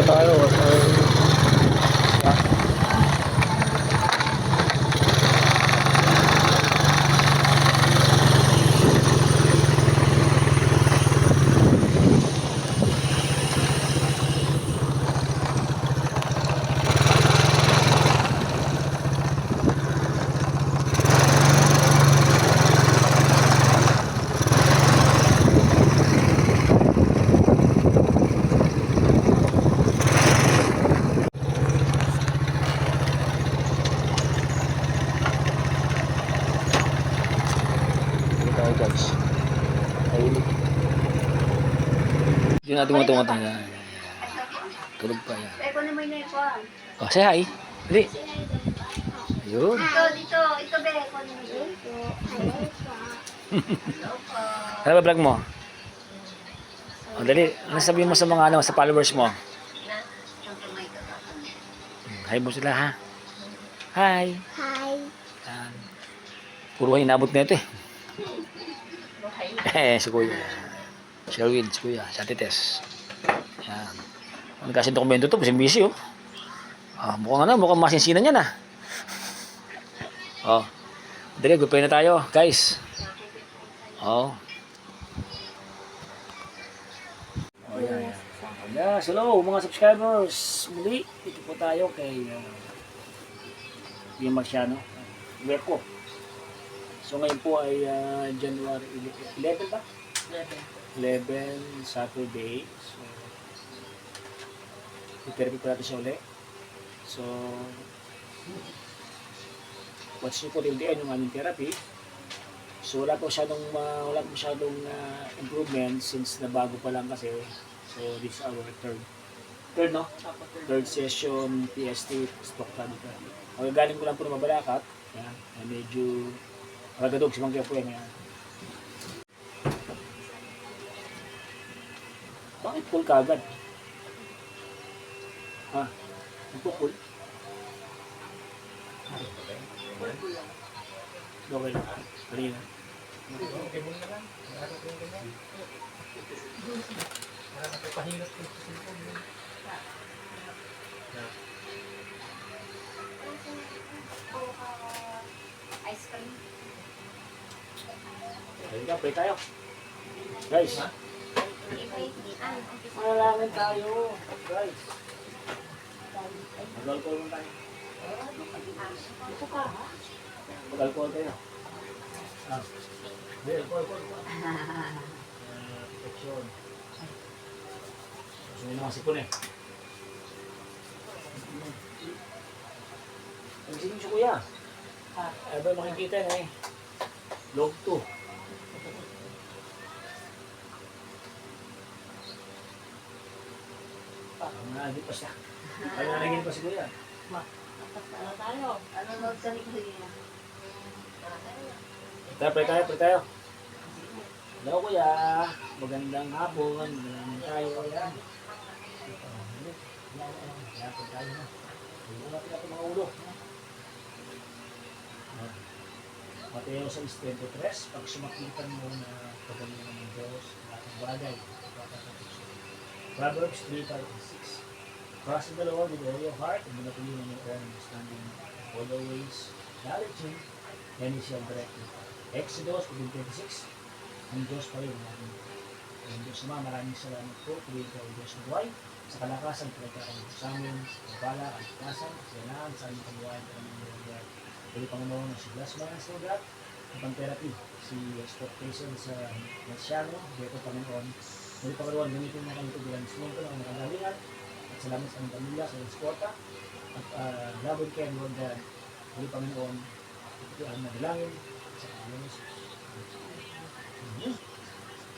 pa tayo. Guys, tahimik. Hindi natin matungatan yan. Tulog pa yan. Oh, say hi. Dali. Ayun. Dito. Ito, be. Ano ba vlog mo? Oh, dali. Ano sabihin mo sa mga sa followers mo? Hi mo sila, ha? Hi. Hi. Yan. Puro inabot na ito eh. Si Kuya. Sherwin, si Kuya. Si Ate Tess. Yan. Ano kasi dokumento to? Busy oh. Mukhang masinsinan yan Oh. Dali, gupay na tayo, guys. Oh. Yan. Yes, hello mga subscribers. Muli, dito po tayo kay Ian Marciano. Weko. So ngayon po ay January 11 ba? 11 Saturday. So i-therapy po natin siya ulit. So watch nyo po din yung aming therapy. So wala po masyadong improvement since nabago pa lang kasi. So this is our third no? Third session PST stock therapy. Okay, galing ko lang po na Mabalacat. Yan, medyo ragadog si Mangkaya po yan. Bakit full kagad? Ha? Nagpo-full? Okay lang. Kanina. Ice cream. Halika, pray tayo. Guys. Manalangin tayo. Guys. Mag-alcohol mo tayo. Mag-alcohol tayo. Alcohol. Protection. Gusto nyo naman sipon eh. Nagising mo siya kuya. Ano ba makikita na eh? Log 2. Nanagin pa siya. Nanagin pa si kuya. Ano tayo? Ano log sa likod niya? Pray tayo. Hello kuya. Magandang hapon. Magandang tayo. Yan. Yan, pray tayo na. Huwag natin natin mga ulo. Mateo 6:23, pag sumakitan mo na pagkalingan ng Diyos, lahat ng bagay, Proverbs 3:5-6. Trust in the Lord with all your heart, and do not lean on your own understanding. All your ways, acknowledge Him, and He shall direct you. Exodus 15:26, ang Diyos pa rin natin. Ang Diyos naman, maraming salamat po, tuloy ka ang Diyos ng buhay, sa kalakasan, pinagkakaroon sa amin, sa bala, ang kasan, sa yanaan, sa aming kabuhay, sa aming buhay. Pwede Panginoon si Blasman sa lugar, ang therapy, si expectation sa Marciano, dito Panginoon. Pwede Panginoon, gamitin na kami ito bilang instrumento ng makagalingan, at salamat sa aming pamilya, sa eskorta, at labon kayo, Lord God. Pwede Panginoon, ito ang nadalangin, sa Panginoon Jesus.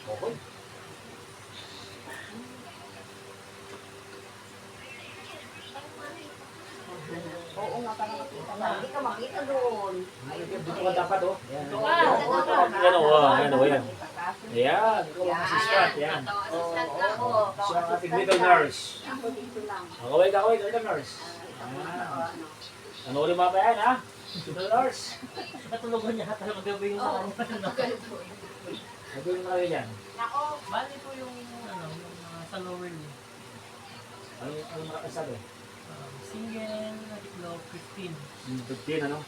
Okay. Oo nga, parang makita na. Hindi ka makita doon. Dito ka dapat oh. Yan. Dito ka. Yan oh, yan. Ayan, ikaw ang assistant, yan. So, ang ating little nurse. Ako dito lang. Kaway, little nurse. Ano ulit mga yan, ha? Little nurse. Natulugan niya talaga magabi yung mga Sabi mo na rin yan. Nako. Bali po yung sa lower niya. Ano marami sabi? Single, natiklaw, 15. 15, ano?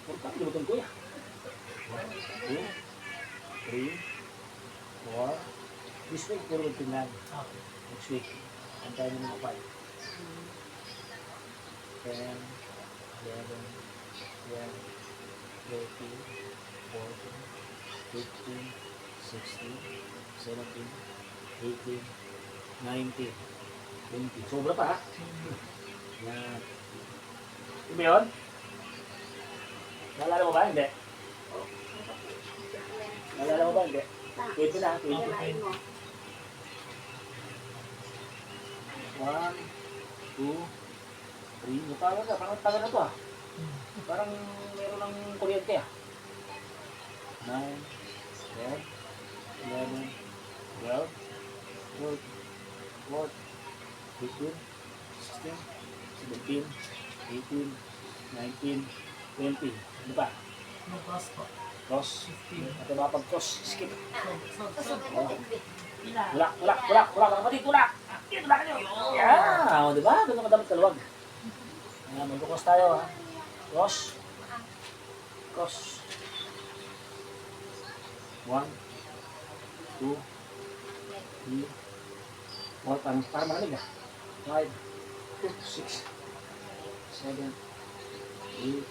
Huwag kang lumutong kuya. 1, 2, 3, 4. This week, puro tingnan. Okay. Next week, antayin mo naman 5. 10, 11, 12, 13, 14, 15, 16, 17, 18, 19, 20. Sobra pa ha? Yan. Ano ba yun? Naalala mo ba? Hindi. Naalala mo ba? Hindi. 20 na. 20. Kailangan mo. 1, 2, 3. Mukha na. Parang tagal na to ah. Parang meron ng kuryente ah. 9, 10, 11, 12, 14, 15, 16, 17, 18, 19, 20. Ano pa? No cross po. Cross. 15. At mapag-cross. Skip. So, pila. Tulak. Mga kapatid, tulak. Dito na kayo. Yeah. O, diba? Doon ka dapat kaluwag. Ayan, mag-cross tayo ha. Cross. Cross. 1, 2, 3, 4. Parang malamig ah. 5, 6, 7, 8,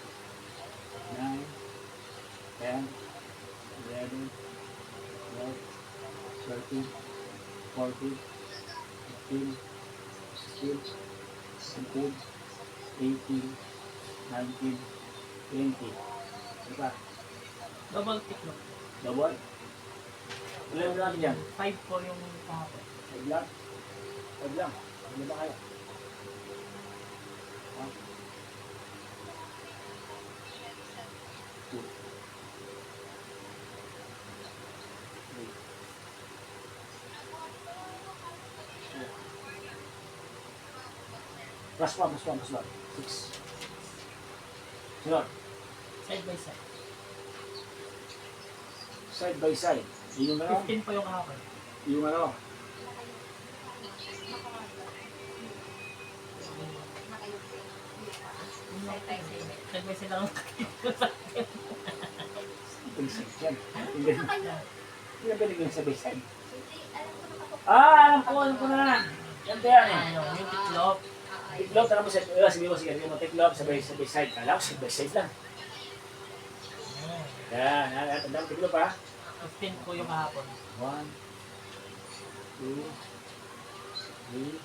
9, 10, 11, 12, 13, 14, 15, 16, 17, 18, 19, 20. Ano pa? Double tiklop. Double? Ilan mo natin yan? 5 po yung kahapon. 5 lang? 5 lang. Ano ba kaya? Ha? 2. 3. Plus 1. 6. Sunod. Side by side. Side by side. Yung ano? 15 po yung kahapon. Yung ano? Side by side lang. Side side yan. Hindi na pwede yung side by side. Alam ko na. Yan ba yan eh. Ano, yung tiklop. Tiklop, tara mo sa sabi mo tiklop, sabay side. Kala ko side by side lang. Yan, tandaan tiklop ha. 15 po yung kahapon. 1, 2, 3,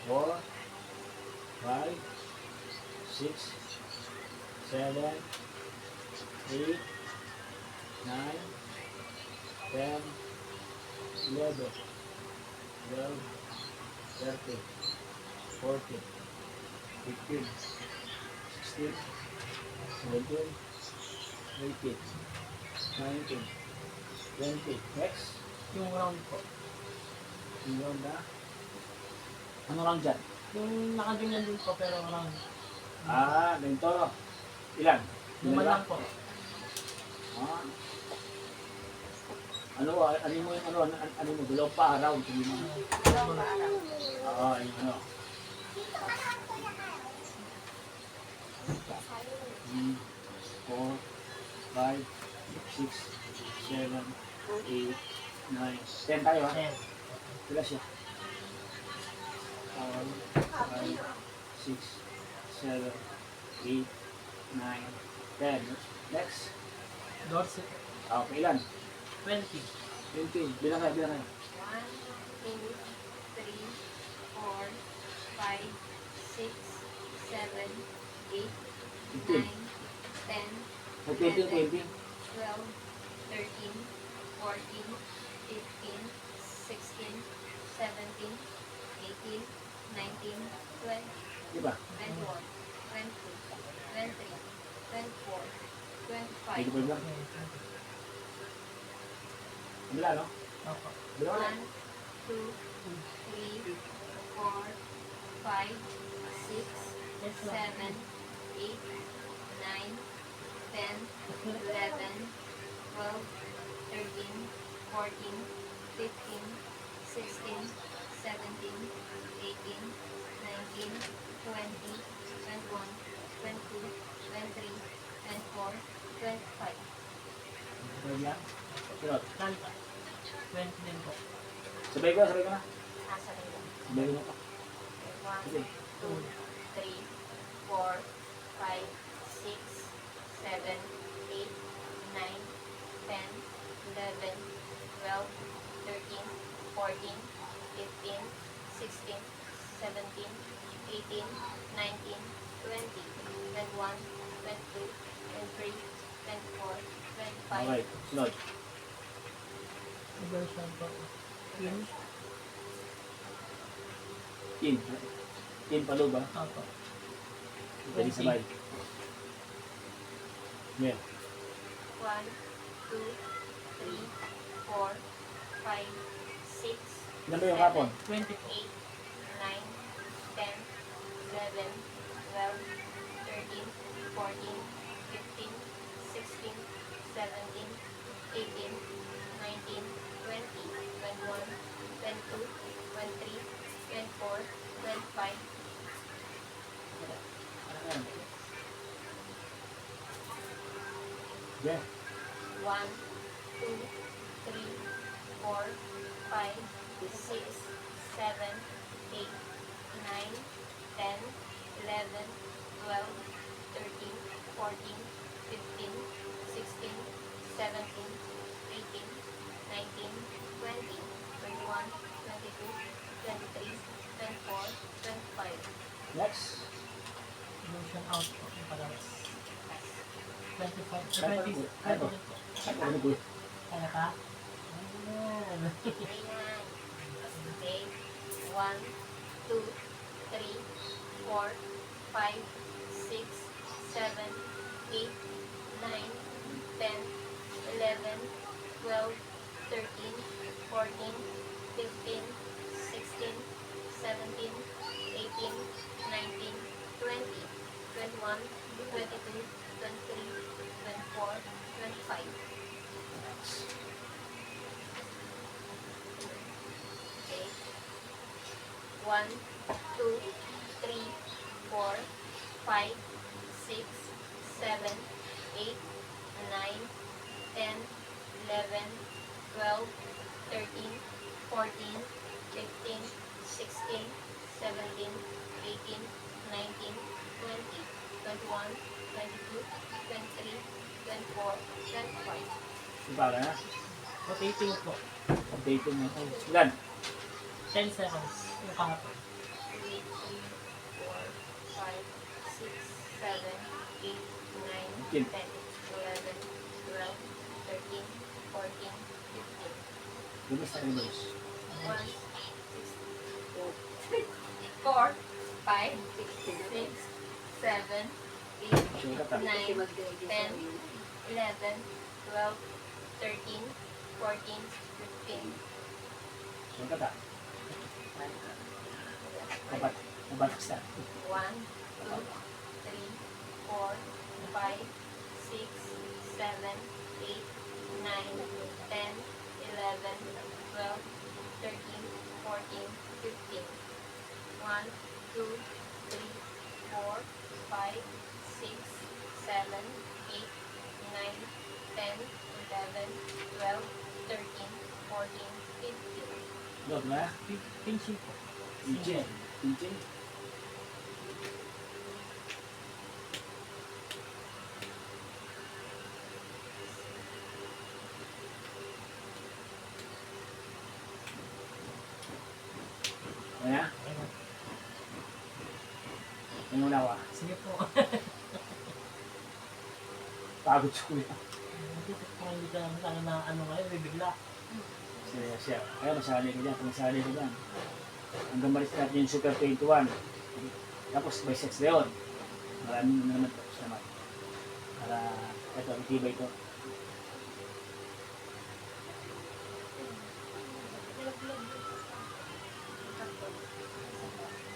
4, 5, 6, 7, 8, 9, 10, 11, 12, 13, 14, 15, 16, 17, 18, 19, 20. Next. Yung round po. Yung round na. Ano round dyan? Yung nakaganyan din po pero round. Ganito. Ilan? Lima lang po. Ah. Ano mo yung ano mo, dalaw pa round. Hindi mo. Yung ano. 3, 4, 5, 6, 7, 8, 9, 10 tayo ha? 10. Pila siya? 4, 5, 6, 7, 8, 9, 10. Next. Dorset. Okay, ilan? 20. 20. Bilang kayo. 1, 2, 3, 4, 5, 6, 7, 8, 9, 15. 10, May 20, 20. 12, 13, 14, 15, 16, 17, 18, 19, 20, Di ba? 21, 22, 23, 24, 20 25, lang. Bila, no? Opo. Bila ko 1, 2, 3, 4, 5, 6, 7, 8, 9, 10, 11, 12, 13, 14, 15, 16, 17, 18, 19, 20, 21, 22, 23, 24, 25. Sabay niya. Sunod. Kanta. 20 din po. Sabay ko na. Asa rin lang. Sabay ko na. 1, Sige. 2, 3, 4, 5, 6, 7, 8, 9, 10, 11, 12, 13, 14, 15, 16, 17, 18, 19, 20, 21, 22, 23, 24, 25. Okay. Sunod. Version po. Pin. In palo ba? Opo. Pwede sabay. Yeah. 1, 2, 3, 4, 5, 6, Ilan ba yung hapon? 20 po. 8, 9, 10, 11, 12, 13, 14, 15, 16, 17, 18, 19, 20, 21, 22, 23, 24, 25. Yeah. 1, 2, 3, 4, 5, 6, 7, 8, 9, 10, 11, 12, 13, 14, 15, 16, 17, 18, 19, 20, 21, 22, 23, 24, 25. Next. Version out po. Yung palawas. 25. Kaya 20. pa po. Ay, ano po? Kaya ka? Ayan. Ayan. Okay. 1, 2, 3, 4, 5, 6, 7, 8, 9, 10, 11, 12, 13, 14, 15, 16, 17, 18, 19, 20, 21, 22, 23, 24, 25. Okay. 1, 2, 3, 4, 5, 6, 7, 8, 9, 10, 11, 12, 13, 14, 15, 16, 17, 18, 19, 20, 21, 22, 23, 24, 25. Ibala na. Rotating po. Updating mo. Ilan? 10 seconds. Yung kahapon. 3, 4, 5, 6, 7, 8, 9, 10, 11, 12, 13, 14, 15. Lumas na rin those. 1, 4, 5, 6, 7, 8, Sure ka ta. 9, 10, 11, 12, 13, 14, 15. Sure ka ta. Kabat. Kabatas na. 1, 2, 3, 4, 5, 6, 7, 8, 9, 10, 11, 12, 13, 14, 15. 1, 2, 3, 4, 5, 6, 7, 8, 9, 10, 11, 12, 13, 14, 15. Lord na. Pinching po. Pinchin. Pinchin. Ayan. Ayan. Yung unawa. Sige po. Pagod sa kuya. Dito po hindi ka sana na ano ngayon, bibigla. Siya. Kaya masali ka dyan. Kung masali ka dyan. Hanggang malis natin yung Super 21. Tapos by sets na yun. Maraming naman ito. Salamat. Para ito, itibay ito.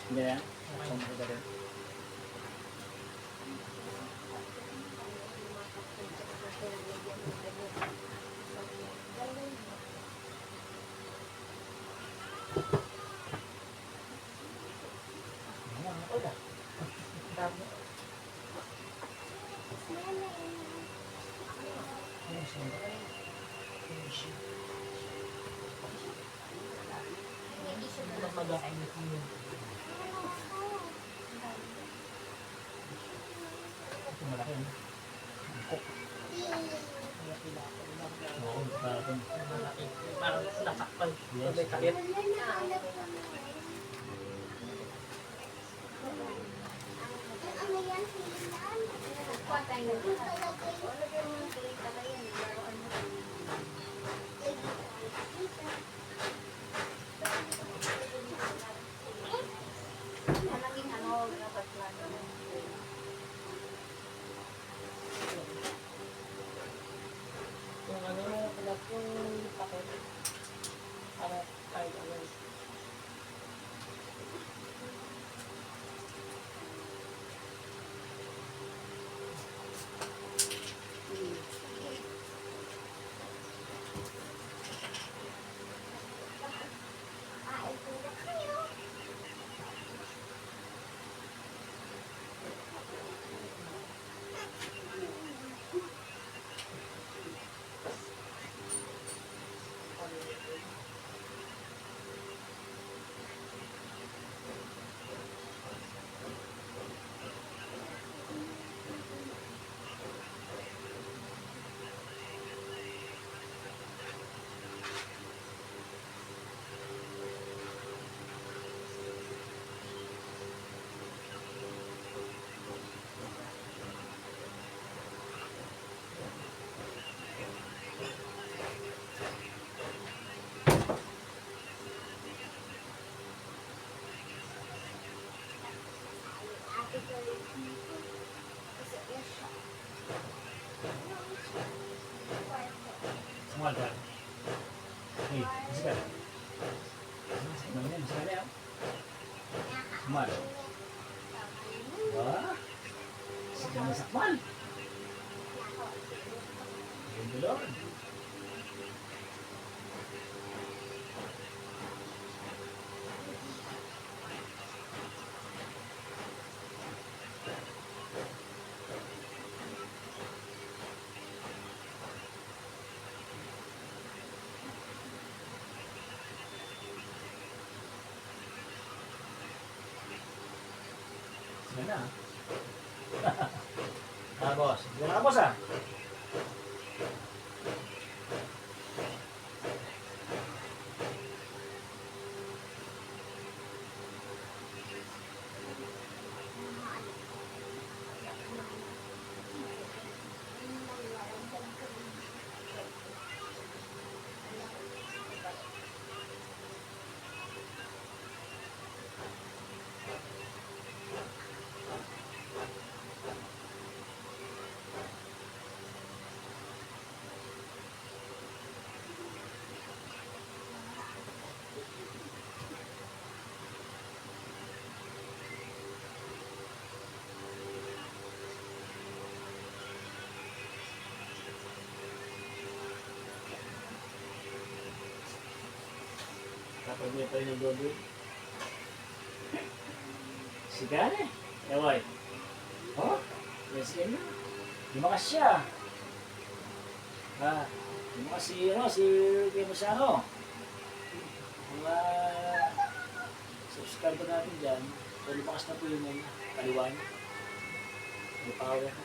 Hindi yan? Okay. Ang maganda rin. Mas mag-ainit yun. Ito malaki, no? Malaki lang. Oo, parang Malaki. Parang nasakpan. Yes. May takip. Yung ano, yung takip. Para kahit ano. small ka. Hey, masih ka. Masih ka ya. Small. Wah, sedang masakman. Yung dulon. Sige na. Boss. Sige na, boss ah. Kapag may pa rin ang dodo. Siga na eh. Ewan. Oh, yes ka na. Lumakas siya. Lumakas si Kuya Masano. Mga subscribe natin dyan. So, lumakas na po yung kaliwan. May power na.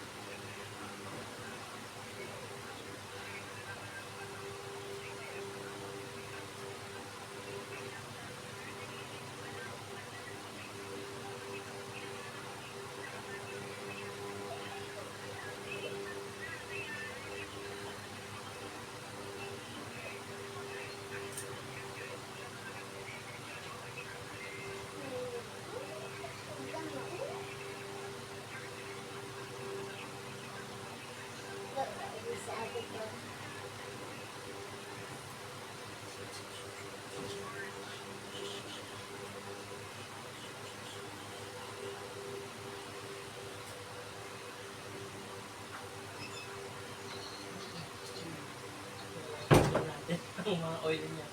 Natin ang mga oil niya.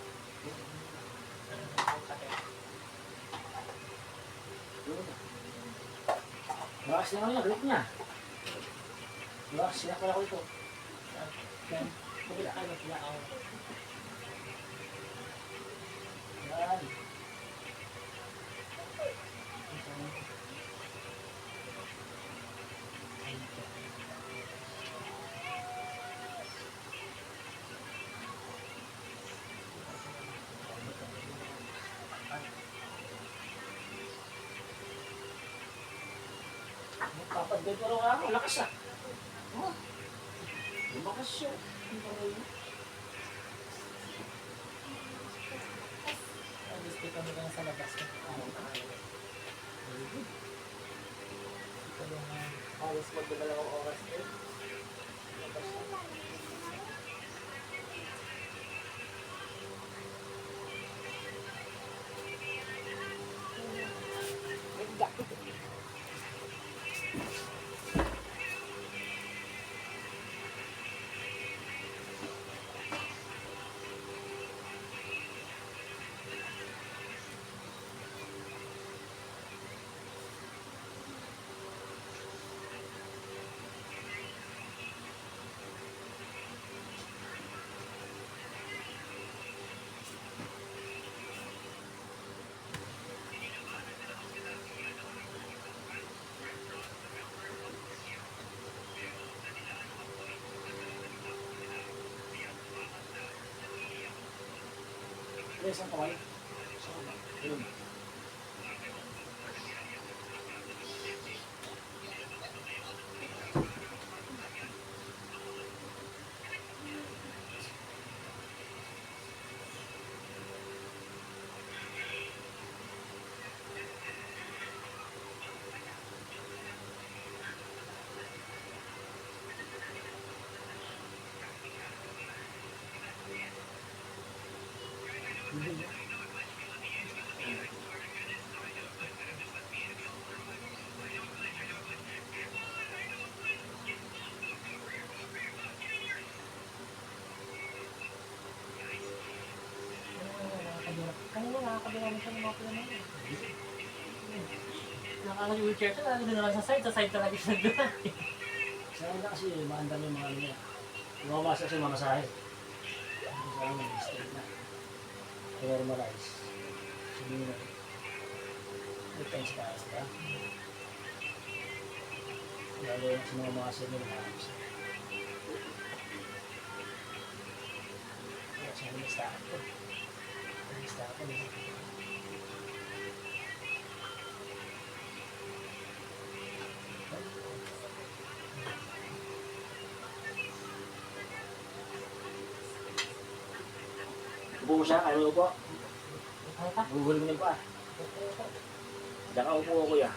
Lumakas na nga grip niya. Lumakas, sinakala ko ito. Yan. Kabila ka, kabila ako. Kapag dito rin ako, lakas ah. Oh, lumakas siya. Gusto kami lang sa labas. Very good. Ito yung halos magdadalawang oras din. Labas siya. Isang kamay. Yun. Kanina nakakabila mo siya ng mga pula na yun. Nakaka-wheelchair siya, lalo na lang sa side talaga siya nagdaan. Sa akin na kasi maandam yung mga ano niya. Lumabas kasi mamasahe. Sa akin, straight na. Normalize. Sabihin na. Depends ka, diba? Lalo sa mga muscle nila nakakabis. Kaya siya nag-start ko. Nag-start ko. Upo mo siya, kaya mo upo. Kaya ka? Guguling mo pa. Diyan ka upo ko kuya.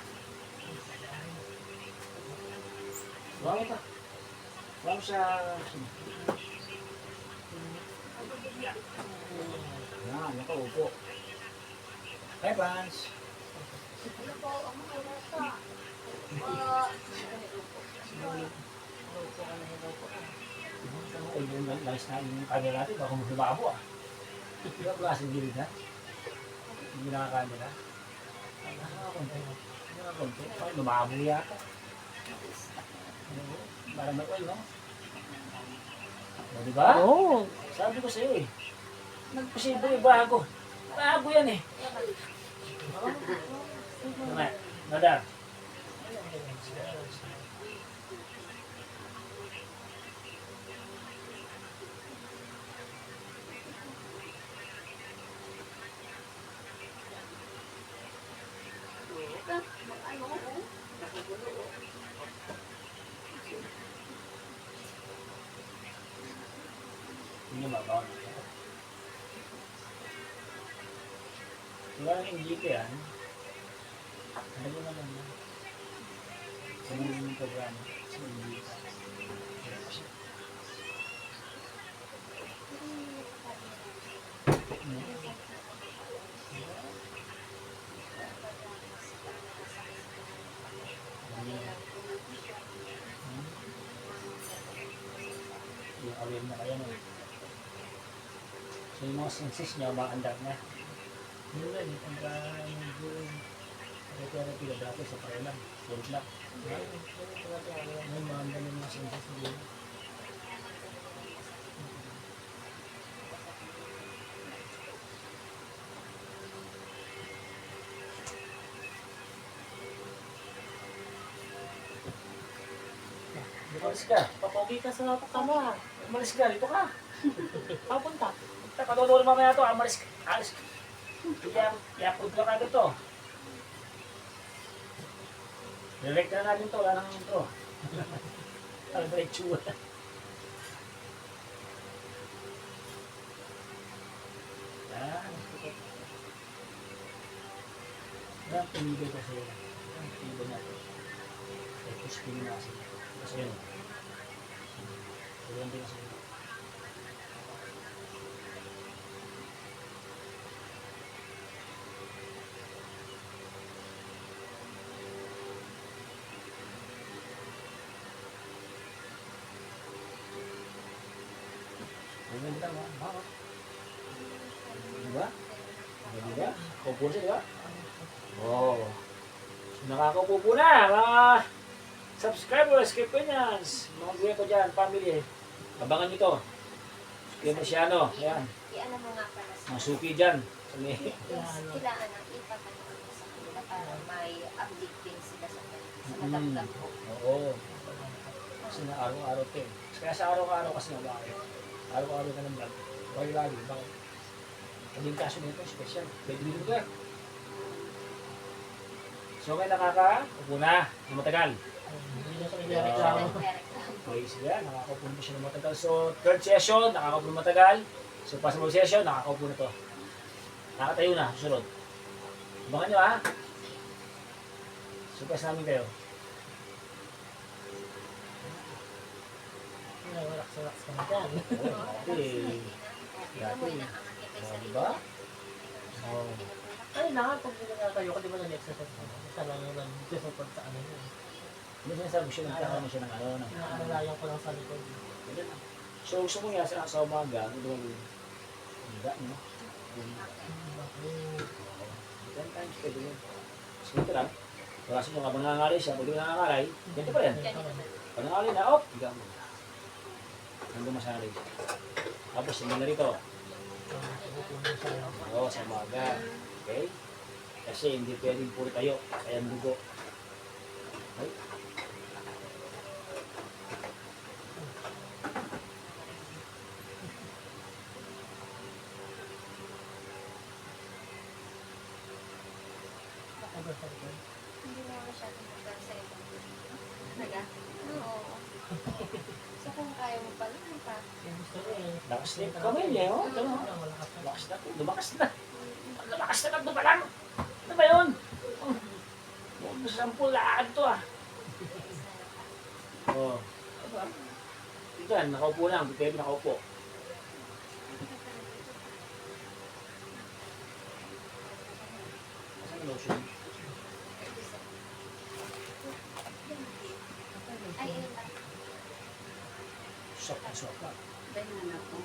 Huwag mo pa. Huwag mo siya. Yan, nakaupo. Hey, Pans. Ano po, ang mga nasa? Ay, yung nice na yung camera natin, baka lumabo ah. Di ba klaseng gilid na? Hindi nakakamera. Nakakonti. Bakit lumabo yata? Parang mag-oil, no? O, diba? Oo. Sabi ko sa'yo eh. Nagposible bago. Bago yan eh. Naman, madam. Hindi mabaw. Wala nang jeep yan. Ano mo naman yan? Sa mga programa. Sa mga jeep. Yung aware na kayo nun. So yung mga senses niya, maandar na. Yun lang, pagka medyo therapy na dati sa parelang, sulit lang. Ngayon, maandar yung mga senses niya. Umalis ka. Papogi ka sa kama. Umalis ka, dito ka. Papunta. Katutulong mamaya to, umalis ka. Alis ka. I-upload ka kagad to. Direct na natin to, wala nang intro. Ang diretso. Yan. Yan, tumibay kasi yan. Yan, tumibay natin. Tapos pininasin. Kasi yun. Yan din kasi yun. Ganyan lang ha. Diba? Diba? Kaupo siya, diba? Oo. Oh. So, nakakaupo po na, mga subscribers, Kipinians, mga buhay ko dyan, family. Abangan nyo to. Kaya mo siya, ano, ayan. I-ano mo nga pala sa... Mga suki dyan. So, may, Kailangan ang ipatanong mo sa kanila para may update din sila sa madagdag mo. oo. Kasi na araw-araw to eh. Kaya sa araw-araw kasi nga, bakit? Araw-araw ka ng vlog. Lagi-lagi, bakit? Hindi yung kaso nito, special. Pwede dito ka. So, may upo na, ng matagal. Hindi na siya Hindi nagreklamo. siya nagreklamo. Okay, sige, nakakaupo na siya ng matagal. So, third session, nakakaupo ng matagal. So, possible session, nakakaupo na to. Nakatayo na, susunod. Abangan nyo ha. Surprise namin kayo. Relax ka na dyan. Dati. Oh, diba? Oh. Ay, na, pag kayo, di ba nag-exercise ka? Basta lang yung nag-support sa ano yun. Hindi sinasabi siya, nagkakaroon siya ng ano. Naaalalayan ko lang sa likod. So, gusto mo nga sa umaga, ano doon yung higa, no? Ten times pwede yun. So, ito lang. Wala sa mga nangangalay siya, pag di mo nangangalay, ganito pa rin. Pag nangangalay na, higa mo. Nandun masangalay siya. Tapos, hindi na rito. Oo, sa umaga. Okay? Kasi hindi pwedeng puro tayo. Kaya ang dugo. Okay? Hindi mo masyadong magdaan sa ibang talaga? Oo. So kung kaya mo pala, pa. Lakas na yung kamay niya, oh. Lakas na. Lumakas na. Lumakas na lang. Pa lang. Ano ba yun? Sampul lahat to ah. Oh. Ito yan, nakaupo lang. Pwede nakaupo. Saan yung lotion? Ay, ayun lang. Sok na sok. Banana po.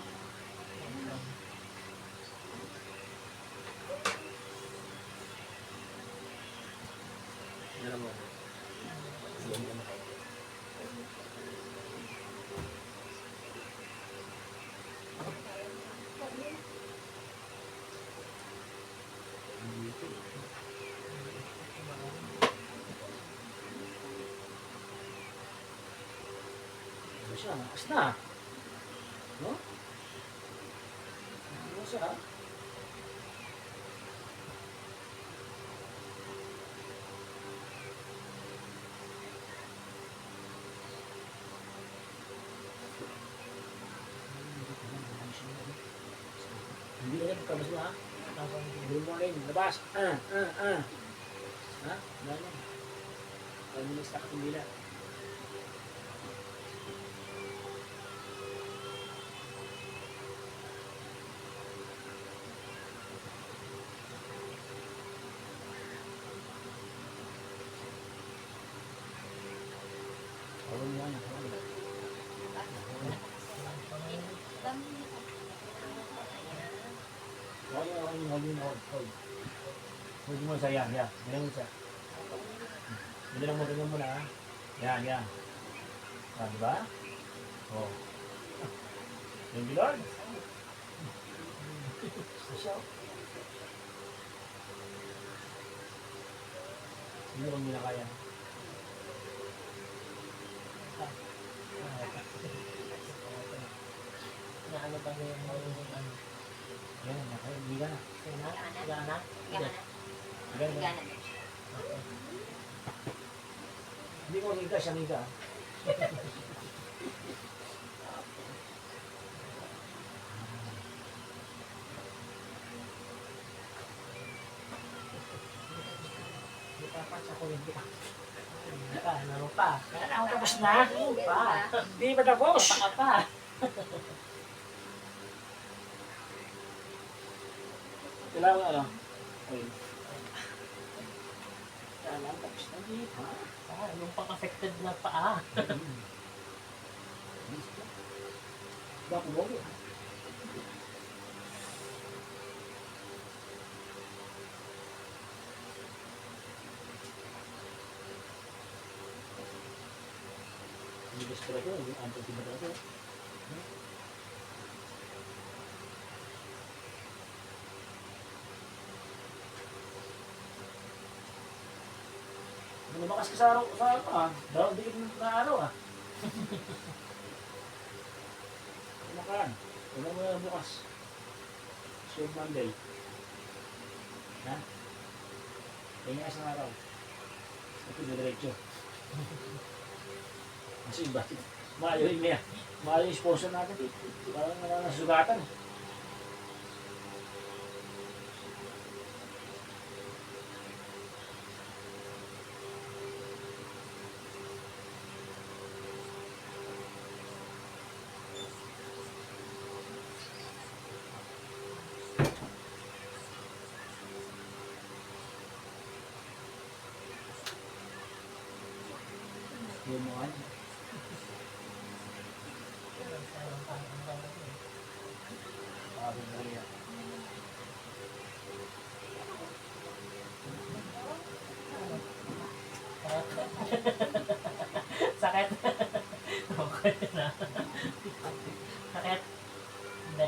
Yan mo. Ano siya? Lakas na. No? Ano siya? Hindi na yan, pagkabas mo ha? Good morning, labas. Ha? Ano? Pag-minista ka tumila. Tawag mo yan. Hold. Hold mo sa yan. Ganyan mo siya. Ganyan mo na. Yan. Ah, di ba? Oh. Thank you, Lord. Special. Sino kung hindi na kaya? Ano ba yung ano? Yan, hindi ka na. Gana? Gana. Ganyan. Gana. higa, siyang higa. Tapos ako yung kita. Ano pa? Kaya ako tapos na. Pa. Di ba tapos? Baka pa. Kailangan ano? Ay. Kailangan tapos na di pa. Yung pang-affected na paa. Bago mo. Hindi gusto ko ito. Yung antibiba ito. Lumakas ka sa araw, sa ano ah. Dalawang dikit na araw ah. Kumakaan. Wala mo na bukas. Sure Monday. Ha? Kaya isang araw. Ito diretso. Kasi iba. Maayo yun niya. Maayo yung sponsor natin. Parang nasugatan. Yung mga ano. Sabi mo yan. Sakit. Okay na. Sakit. Hindi.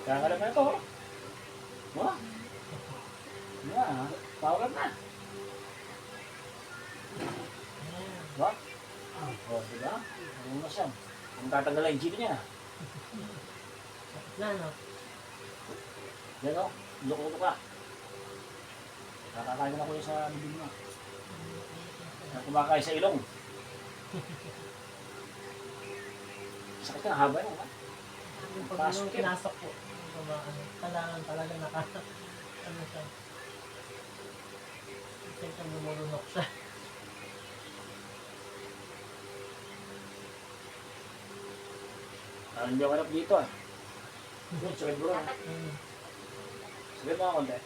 Kaya ka lang na ito. Wah. Yeah. Power na. Wah. Oh, diba? Ano na siya? Ang tatanggal ang jeep niya. Na, no? Yan o. Loko-loko ka. Kakakain na ko yun sa bibig mo. Kumakain sa ilong. Sakit ka, haba yun, ha? Yung pag yung pinasok po. Kailangan talaga ano siya. Kasi lumulunok siya. Hindi ako hanap dito, ah. Yun, sakit bro. Sakit mo ako konti.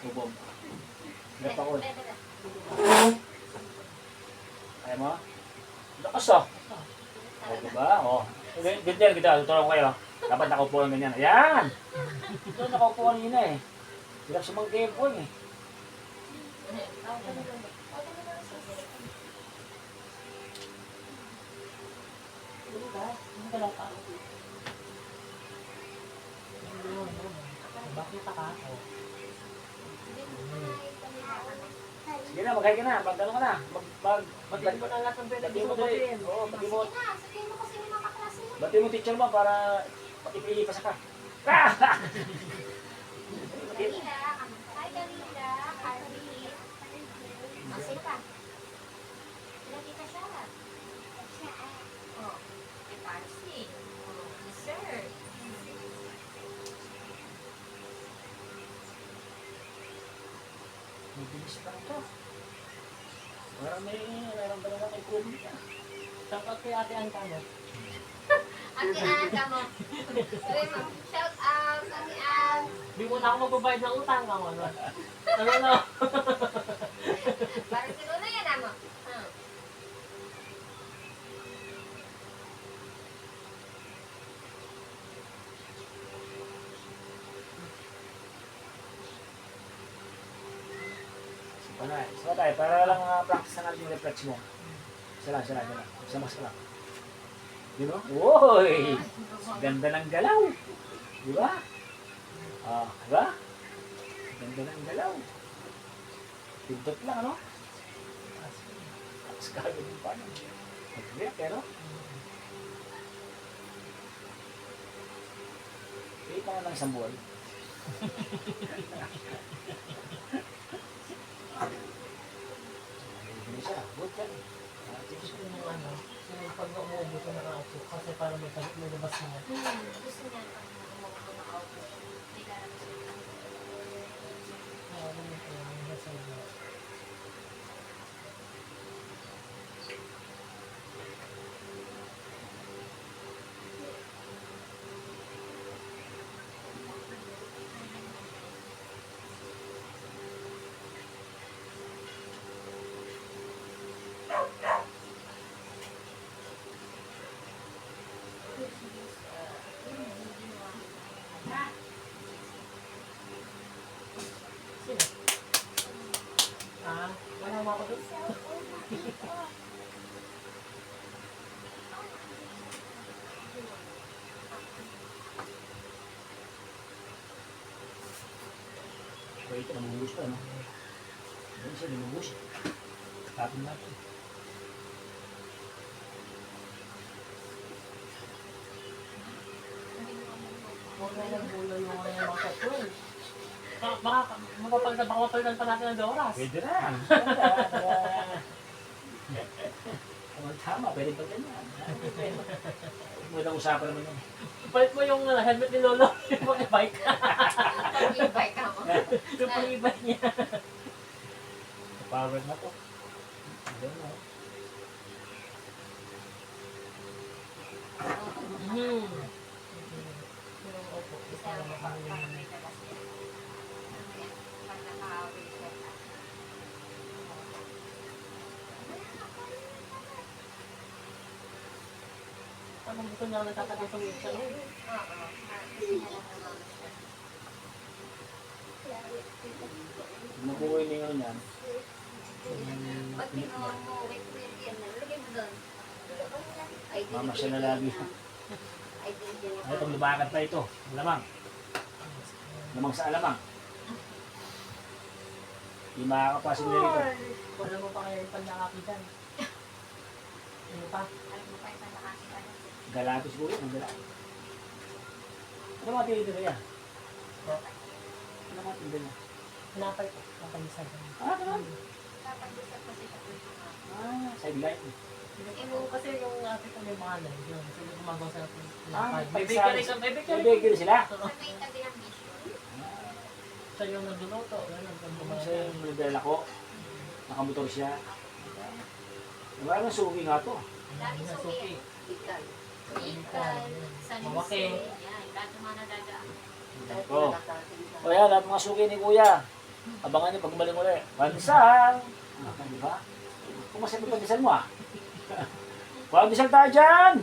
Bubom. Hirap ako, eh. Kaya mo? Lakas, ah. O, diba? O. Ganyan kita, tutulong ko kayo. Dapat nakaupo lang ganyan. Ayan! Ito, nakaupo kanina, eh. Hirap sa mga game po, eh. Bakit ka? Sige na, magkaya ka na. Magdano ka na. Batiin mo na lahat ng pwede Bati gusto mo mo dali. batiin. Oo, bati mo. Sabihin mo kasi yung mga kaklase mo. Bati mo teacher mo para ipilipas ka. Dalila, hi Dalila, Arvin. Masay ka. Lagi ka siya. Oh, may Parsi. Oh, sir. May bilis pa ito. Parang mayroon talaga may improvement ka. Shout out kay Ate Ann Kamo. Ate Ann, kamo. Sabi mo, shout out, Ate Ann. Di mo na ako magbabayad ng utang ka mo. Ano na? Parang siguro yan, amo. Isa tayo, para lang practice na natin yung reflex mo. Isa lang. Isa mas ka lang. Di ba? Uy! Ganda ng galaw. Di ba? Ah, di ba? Ganda ng galaw. Pindot lang, ano? Tapos kagad yung paano. Mag-grip, pero? Maliit na lang isang buwan. Hindi siya. Good ka rin. Gusto ko yung ano, yung pag umuubo ko nakaupo kasi para may labas niya. Gusto niya pag umuwi na ako. Hindi ka lang siya. Kaya ano yung nasa iyo. Sino? Ah, wala mo ako doon. Kaya ito, namubus pa, no? Doon siya, namubus. Tapin natin. Huwag na nagbulo yung mga kapatid. Baka mapapalitan pa natin ng oras. Pwede na. Tama, pwede pa ganyan. Magandang usapan naman yun. Palit mo yung helmet ni Lolo, yung pang-e-bike. Pag-invite ka mo. Yung pang-e-bike niya. Power na to. Ayan na. Opo, isa Kaya lang pag ako. may labas yan. Pag nakahawin siya. Parang gusto niya nagtatagay sa wheelchair. Oo. Gusto niya lang naman siya. Nakuha niya yun yan. Pag ginawa mo, wait, yan. Lagay mo doon. Ay, Mama siya na lagi. Ay, din Ay, itong lumakad pa ito. Alamang. Lamang sa alamang. Hindi makakapasok na rito. Wala mo pa kaya yung pandakapitan. Ano pa? Alam mo pa yung nakakita. Galatos po yun. Ang galatos. Ano mga tinito na yan? Ano mga tinito na? Hinapay ko. Nakalisan ko. Ah, ganun. Dapat gusto ko siya sa pulso. Ah, sideline. Yung kasi yung ate ko may mga alam yun. Sila gumagawa sa Ah, pinapay. may May bakery ka, may May bakery. bakery sila. Sa may tabi ng mission. Siya yung nagluluto. Ganun, kung Kasi yung nagdala ko, nakamotor siya. Diba ang suki nga to? Lagi Sa suki. suki. Ikan. Ikan. San Mawaki. Jose. Yan. Lahat ng mga nadagaan. Oh. O yan, lahat mga suki ni Kuya. Abangan niyo pag balik ulit. Pandesal! Ah, di ba? Kung masaya yung pandesal mo ah. Pandesal tayo dyan!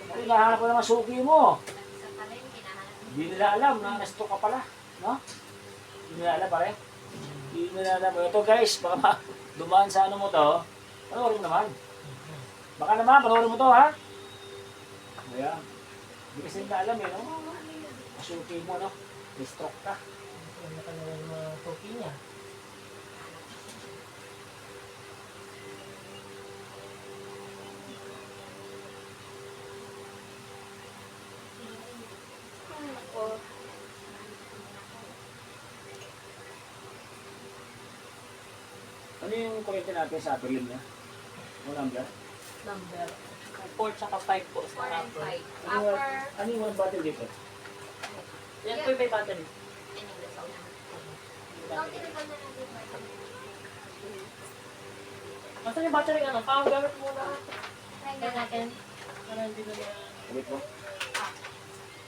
Ay, nahanap ko naman suki mo. Sa palengke, nahanap mo. Hindi nila alam na nasto ka pala. No? Hindi nila alam pare. Hindi nila alam. Ito guys, baka dumaan sa ano mo to. Panoorin mo naman. Baka naman, panoorin mo to ha. Ayan. Hindi kasi nila alam eh. No? Suki mo no. May stroke ka. Yung nakalawa yung mga suki niya. Ako. Ano yung kuryente natin sa upper limb niya? Ano number? Number 4 tsaka 5 po 4 sa and upper. 5. Ano yung, Upper. ano yung one battery dito? Yan po yung may battery. And yung lasal na. Ikaw, tinagol na natin ba ito? Basta yung battery ano, parang gamit muna. Try na Yan natin. natin. Para hindi na niya. Ulit mo?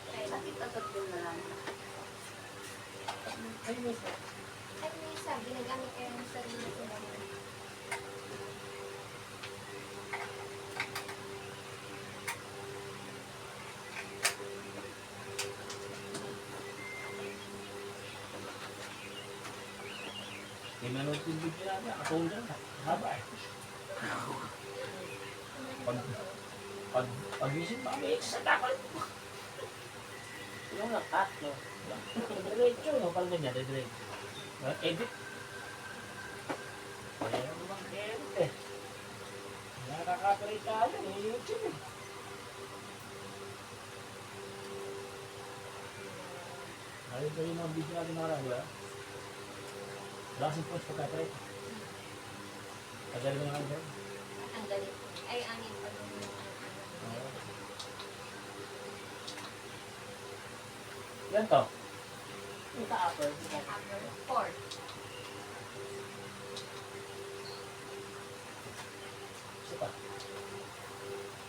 Try natin. Itatot din na lang. Ay, miss. Ay, may isa. Ginagamit kayo ng sarili ko na yun. Kaya nanood yung video natin, nakatulog na. Haba eh. Pag-isip pa kami, sa dapat. Yung lang, no? Diretso, no? Parang ganyan, diretso. Edit. Kaya naman edit eh. Nakaka-copyright tayo, YouTube eh. sa yung mga video natin nakaraan, di ba? Wala kasing points pagka-try. Tagal ko na lang dyan. Ang galing. Ay, angin pa rin yung Yan to. Yung sa upper. upper 4. Isa pa.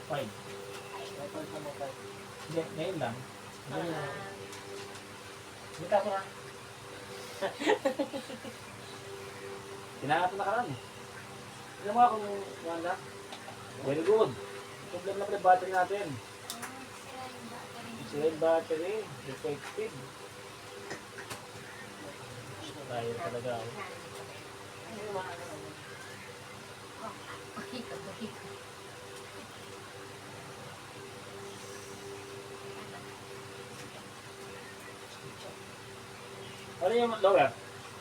5. Upper sa mukha. Hindi, ngayon lang. Ngayon lang. Ah, Bita ko na. Tinahanap ko na karaan eh. Tignan mo nga kung wala. Very good. Problem na pala yung battery natin. Sila yung battery. Defective. Tayo talaga. Oh. Ano yung mga ano? Ano yung lower?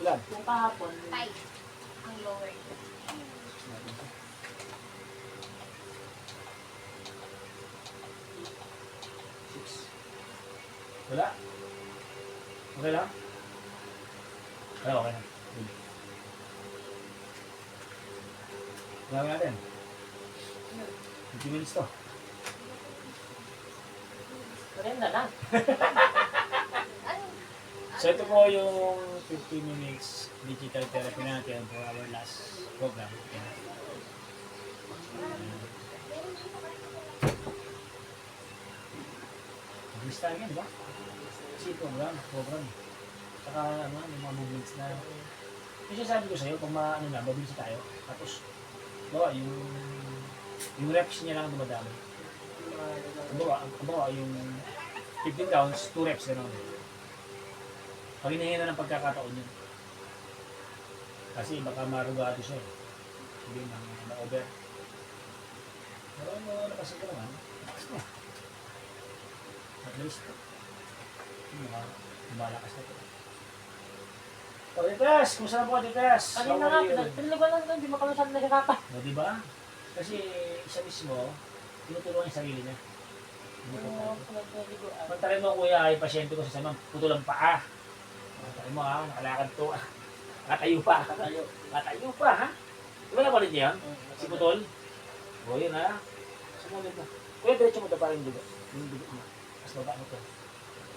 Ilan? Yung kahapon. 5. Ang lower. Six. Wala? Okay lang? Wala, okay na. Good. Gawin natin. 50 minutes to. Maganda lang. Ano? So ito po yung 15 minutes digital therapy natin for our last program. Mabilis tayo yan, di ba? Kasi program. Saka ano, yung mga movements na... Kasi sabi ko sa'yo, pag ano na, mabilis tayo. Tapos, bawa, yung reps niya lang dumadami. Bawa, yung 15 counts, 2 reps, gano'n. Pag hinahin ng pagkakataon yun. Kasi baka marugado siya eh. Hindi na-over. Pero napasin ko naman. At least, malakas na ito. O, Tites! Kumusta na po, Tites? Kanina nga, pinagpiligan lang doon, hindi mo kami saan nahirapan. O, diba? Kasi isa mismo, tinutulungan yung sarili niya. Oo, pinagpiligan. Pagtarin mo, kuya, ay pasyente ko sa samang putulang paa. Pagtarin mo ha, nakalakad to. Nakatayo pa. Nakatayo pa, ha? Diba nakulit niya yan? Si Putol? O, yun ha. Sumunod na. Kuya, diretso mo ito para yung dugo. Yung dugo mo. Mas baba mo ito.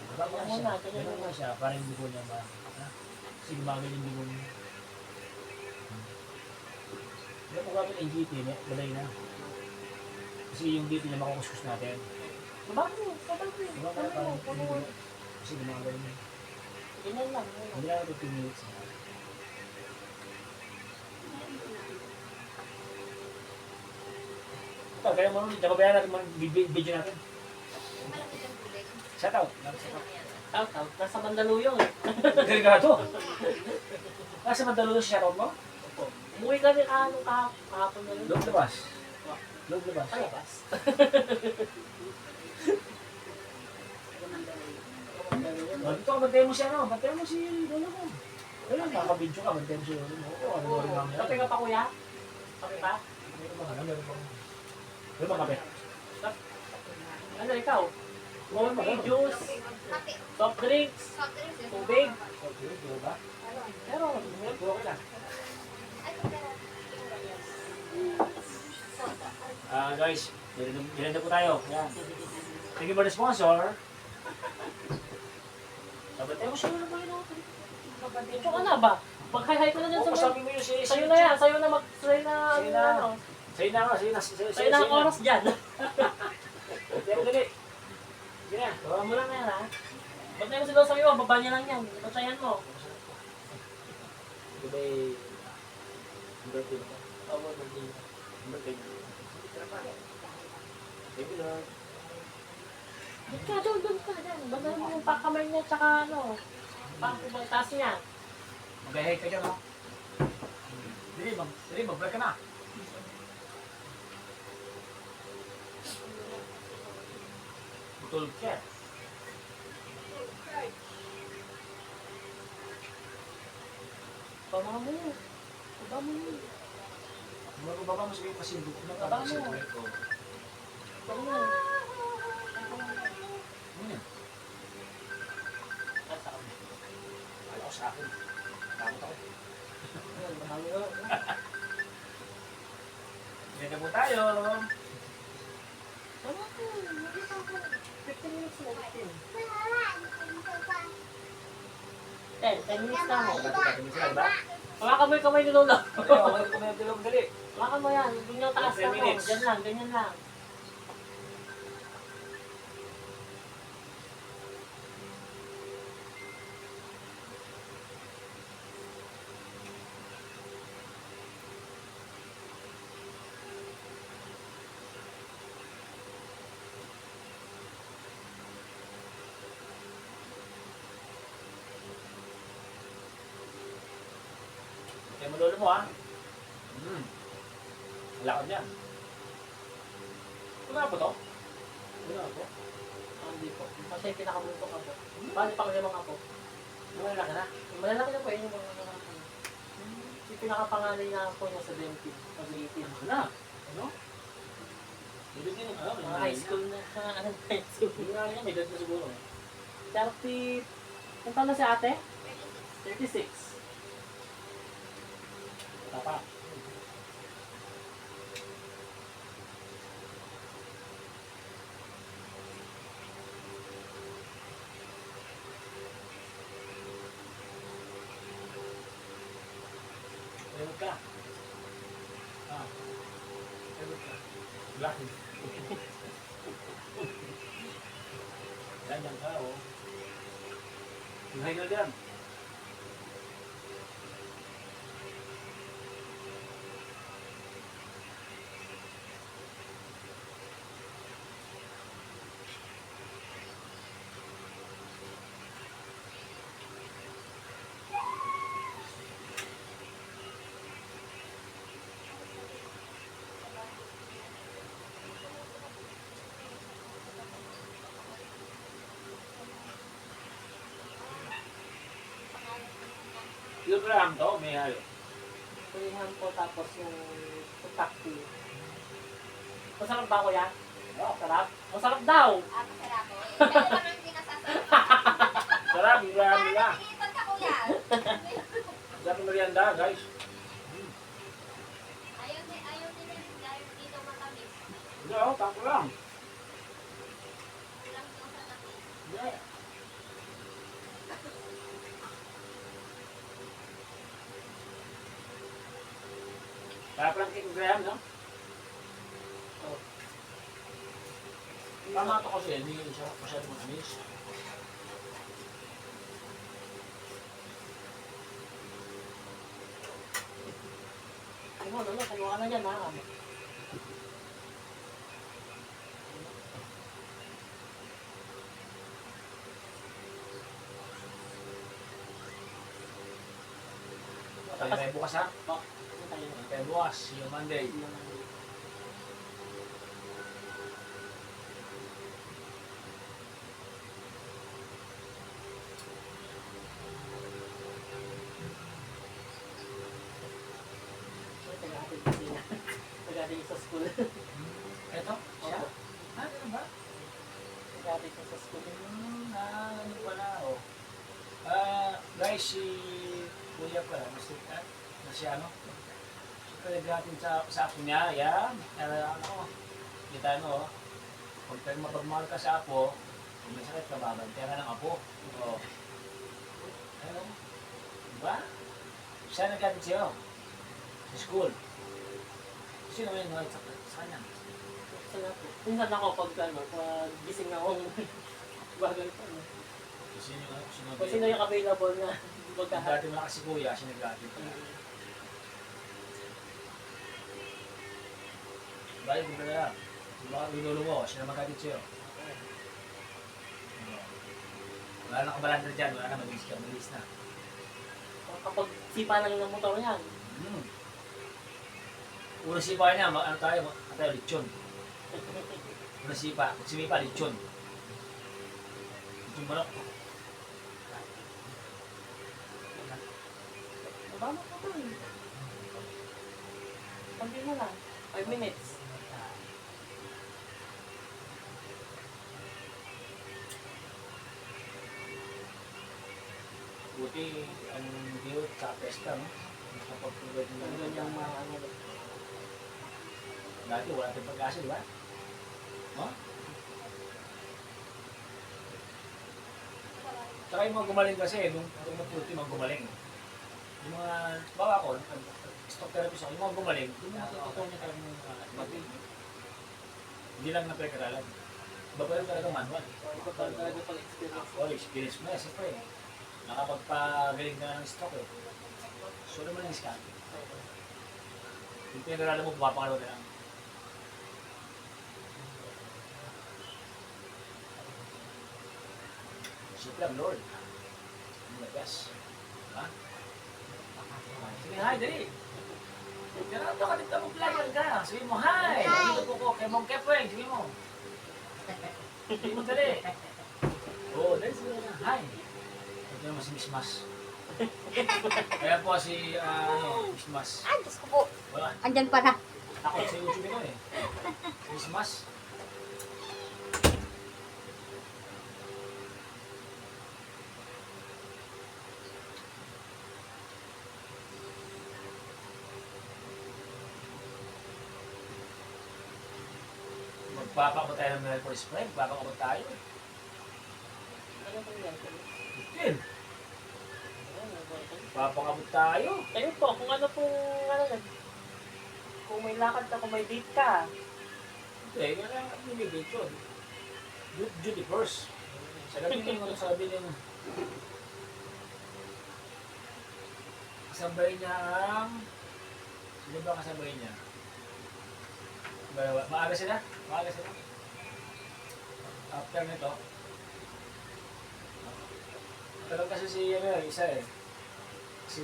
Baba mo na siya. Ganun mo siya para yung dugo niya ma... Kasi gumagal yung dugo niya. Diba kung gagawin yung GT, balay na. Kasi yung GT niya makukuskus natin. Bakit? Bakit? Diba kaya parang yung dugo? Kasi gumagal niya. Ganyan lang. Hindi na 15 minutes. Ito, kaya mo ulit. Nababayan natin mga video natin. Malapit ang kulay. Shout out. Out. Nasa Mandaluyong eh. Galing ka to. Nasa Mandaluyong si shout out mo? Umuwi kami kahapon na rin. Loob labas. Loob labas. Palabas. Dito ka, bantayan mo si ano. Bantayan mo si lolo mo. Ayun, nakaka-video ka. Bantayan mo si lolo mo. Oo, ano rin mamaya. Kape ka pa kuya? Kape pa? Meron ba? Meron ba? Meron ba kape? Ano ikaw? Coffee, juice, Kape. soft drinks, Soft drinks. tubig. Okay, di ba? Pero, Okay lang. Guys, ilan na po tayo. Yan. Thank you for the sponsor. Bantayan mo si lolo mo yun. ito ka na ba? Mag-hi-hi ko na dyan Oo, sa pasabi mo yun si... Sa'yo na yan, sa'yo na sa'yo na, Sa'yo na. ano, Sa'yo na. sa'yo na ang oras dyan. Bantayan mo dali. Sige na. Bawa mo lang na yan ha. Ba't na yung sila sa'yo, baba niya lang yan. Basayan mo. Ito ba birthday mo? Oo, hindi. Birthday mo? Thank you, Lord. Ba't ka doon ka dyan? Basahin mo yung pakamay niya tsaka ano. Pang taas niya. Mag-hi ka dyan, ha? Dili, mag-break ka na. Butol ka. Baba mo. Baba mo. Baba mo sabihin kasi yung buko na Baba mo. Baba mo. Ano yan? Nasa kami. sa akin. Takot ako. Ayun, mahalo na. Yan na po tayo. Ano ko? Hindi pa ako. 15 minutes na. 15. 10 minutes na mo. Pagkakatingin sila, diba? Hawakan mo yung kamay ni Lolo. Okay, kumain ko dali. Hawakan mo yan. Doon yung taas 10 na mo. minutes. Diyan lang, ganyan lang. Kaya mo lolo mo ha. Lakad niya. Wala po to? Wala po. Ah, hindi po. Kasi yung pinakabuntok ako. Bali pa kayo mga po. Wala ka na. Yung malalaki na po yun yung mga malalaki. Yung pinakapanganay na po niya sa 20. Pag 18. Ano ka na? Ano? Ibig din yung ano? Mga high school na. Ano high school? Hindi nga niya, may dad na siguro. 30. Kung paano si ate? 36. Wala pa. Ewan ka. Ewan ka. Lakad. Ganyan ka, oh. Tinghay ka dyan. Kilogram to, may hayo. Kulihan po tapos yung takti. Masarap ba ko yan? Oh, Sarap? Masarap daw! Ako sarap ko. Kaya lang ang pinasasabi. sarap, kilogram nila. Nakikita ka kuya. Sarap ng merienda, guys. Ayaw din dahil dito matamis. Hindi, oh, tako lang. Lang doon sa tamis. Hindi. Kaya palang kilogram, no? Oh. Tama ito kasi, hindi siya masyadong matamis. Ano, kumuha ka na dyan, ha? Tayo tayo bukas ha? Oh, ano tayo? Tayo bukas, yung Monday. Tagatid kasi na. Tagatid sa school. Eto, siya? Opo. Ganun ba? Tagatid sa school. Ano pala, oh. Guys, si Kuya pala, na si ano? Siyempre, natin sa apo niya, yan. Ano, kita mo, oh. Kung tayo mapagmahal ka sa apo, kung may sakit ka, babantayan ka ng apo. Oo. Ano? Diba? Siya nagkatid sa'yo. Sa school. Sino may nangyayon sa kanya? Minsan ako pag gising ako, bagay pa. No? Sino Kung sino yung available na Kung magkahat. dati malakas si Kuya, siya nagkatid pala. Balik mo pala yan. Diba ka lulolo mo, siya na magkatid sa'yo. Wala na kabalanda dyan, wala na, mabilis na. Kapag sipa lang ng motor yan, Unang sipa niya, ano tayo, lechon. Unang sipa, pag sumipa, lechon. Lechon manok. mabama ka pa eh. Konti na lang. 5 minutes. buti ang diyo sa pesta, no? Nakapag-provide ng Ang ganyang mga ano. dati wala tayong pag-asa, di ba? No? Tsaka yung mga gumaling kasi, nung maputi mga gumaling. Yung mga, bawa ko, stock therapist ako, yung mga gumaling, yung mga totoo niya talagang mati. Hindi lang na pagkaralan. Iba pa yung talagang manual. Ito pa talaga pag experience. Oh, experience mo na, siyempre. Nakapagpagaling ka na ng stock eh. So naman yung scan. Yung pinag-aralan mo, pumapangalawa ka lang. Siyempre ang Lord. Ang lagas. Ha? Sige, hi, dali. Ganun ka dito mag-vlogger ka. Sige mo, hi. Dito po ko kay Mong Kepweng. Sige mo. Sige mo, dali. Oo, dali sige na. Hi. Ito naman si Miss Mas. Kaya po si, Miss Mas. Ah, Diyos ko po. Wala. Andyan pa na. Ako sa YouTube ito eh. Si Miss Mas. Magpapakabot tayo ng Mercury Spray. Magpapakabot tayo. Ano ba yan? Yun. Magpapakabot tayo. Ayun po, kung ano pong, ano yan, kung may lakad ka, kung may date ka, Hindi, yan ang nilibig yun. Duty first. Sabihin mo sa sabi ng kasabay niya ang sino ba kasabay niya? Maaga sila? Maaga sila? After nito talagang kasi si isa eh kasi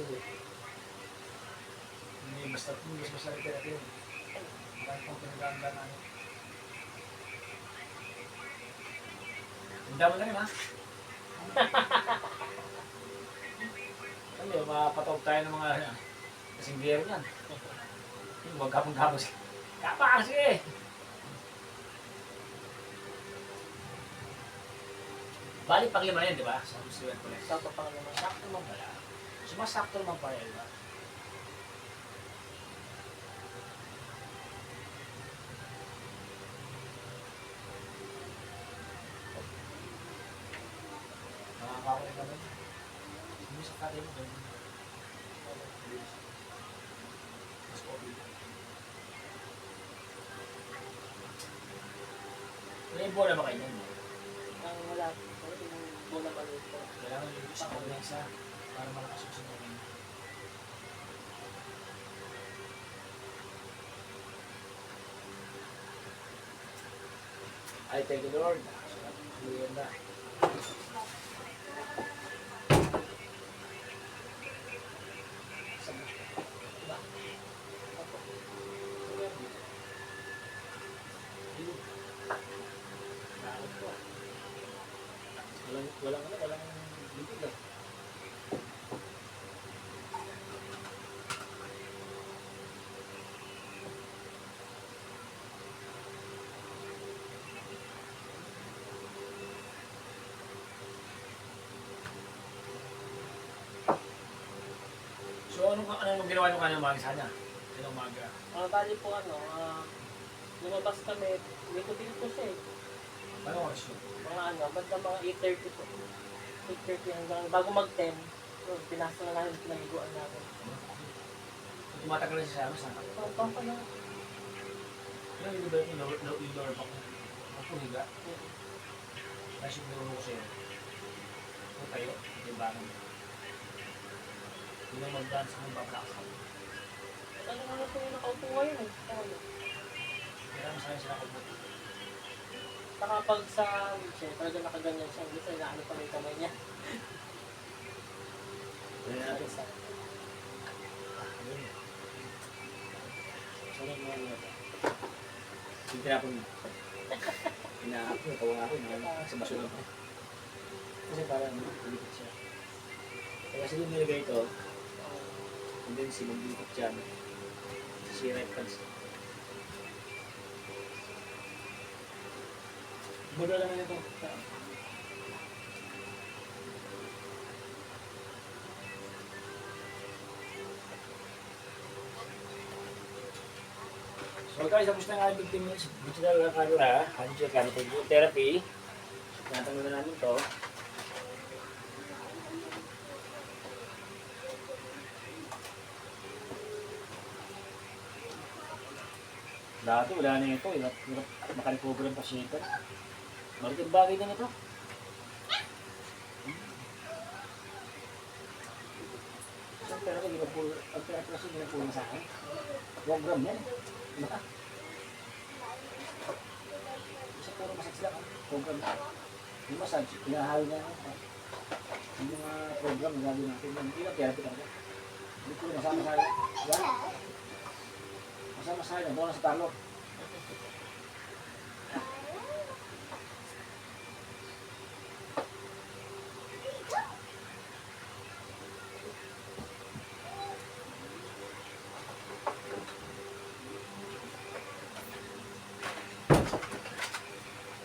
hindi basta rin natin dahil kung pinaganda namin hindi mo na rin ha kasi mapatawag tayo ng mga kasing biyero niyan huwag kapag-kapag kapa kasi bali pag lima yan, di ba? Sa student ko lang. sakto pang naman. Sakto naman pala. Sumasakto naman pala, di ba? Nakakakulit naman. Hindi sa kati mo. Mas okay. May bola ba kayo nun? Ang wala, yung bola maliit ko. Kailangan yung isa ko lang isa para malakas yung sinunod. I thank you, Lord. Hallelujah na. Walang liquid lang. So anong ginawa nyo kanina umaga sana? Kanina umaga. Bali po lumabas kami, dito siya eh. Ano oras yun? Banda mga 8:30 po. 8:30 hanggang bago mag-10. So, pinasa na namin pinaliguan namin. Tumatagal na siya sa sana. Pang pa lang. Yung iba yung lower back mo. Ako higa. Tapos yung nilunok ko sa'yo. Kung tayo, diba naman. Hindi lang mag-dance kung bablaksan. Ano nga po yung nakaupo ngayon eh. Kaya masaya sila ako. Saka pag sa siya, talaga nakaganyan siya. Hindi sa inaano pa rin kamay niya. Kaya natin sa... Sarap mo ano ito. Hindi ako na. Inaakap ko, tawag ako. Sa baso lang ako. Kasi parang ulikit siya. Kaya kasi yung nilagay ito, and then sinubulikot dyan. Si Reptans. Budo naman ito. So guys, tapos na nga yung 15 minutes digital camera, digital camera therapy. Tinatanggal na namin to. Dati wala na ito, hirap makarecover ang pasyente. Malaking bagay din ito. So, pero ang pera-peraso ginapuro sa akin. 1 gram yan. Diba? Isa puro massage lang. 4 gram yan. Yung massage, pinahalo na yan. Yung mga program na gagawin natin. Hindi lang therapy talaga. Hindi ko masama-sama. Diba? Masama-sama na. Doon na sa talo.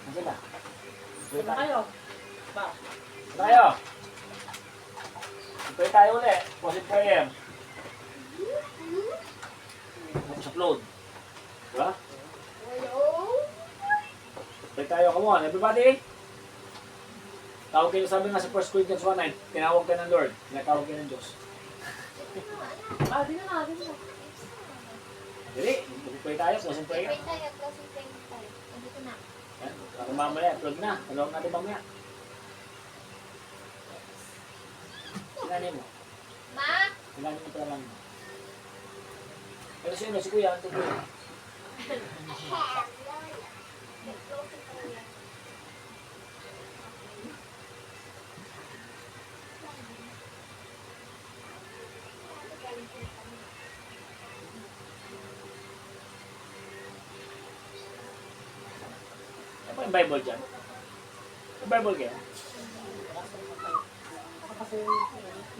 Nandiyan ba? Ano kayo? Ba? Ano kayo? Pray tayo ulit. Positive prayer. Tapos upload. Diba? Pray tayo. Come on, everybody. Tawag kayo, sabi nga sa 1 Corinthians 1:9, tinawag ka ng Lord. Tinatawag kayo ng Diyos. Di na. Dili, mag-pray tayo. Positive prayer. Pray tayo, closing prayer tayo. Nandito na. Yan. Para mamaya, upload na. Talawag natin mamaya. Sinanay mo. Ma! Sinanay mo pala lang mo. Pero sino? Si Kuya. Ito Kuya. Closing prayer. Ano pa yung Bible dyan? Yung Bible kaya? Kasi,